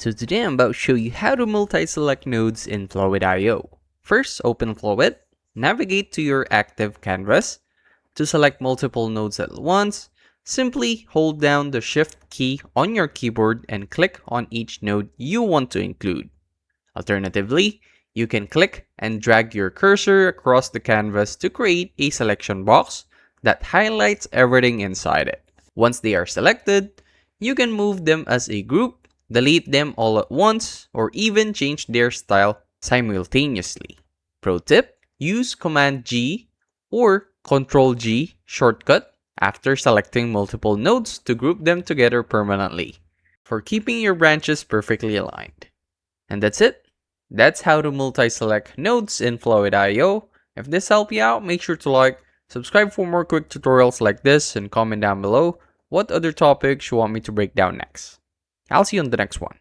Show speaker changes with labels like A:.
A: So today I'm about to show you how to multi-select nodes in Flowith.io. First, open Flowith, navigate to your active canvas. To select multiple nodes at once, simply hold down the Shift key on your keyboard and click on each node you want to include. Alternatively, you can click and drag your cursor across the canvas to create a selection box that highlights everything inside it. Once they are selected, you can move them as a group, delete them all at once, or even change their style simultaneously. Pro tip, use Command G or Ctrl G shortcut after selecting multiple nodes to group them together permanently for keeping your branches perfectly aligned. And that's it. That's how to multi-select nodes in Flowith.io. If this helped you out, make sure to like, subscribe for more quick tutorials like this, and comment down below what other topics you want me to break down next. I'll see you on the next one.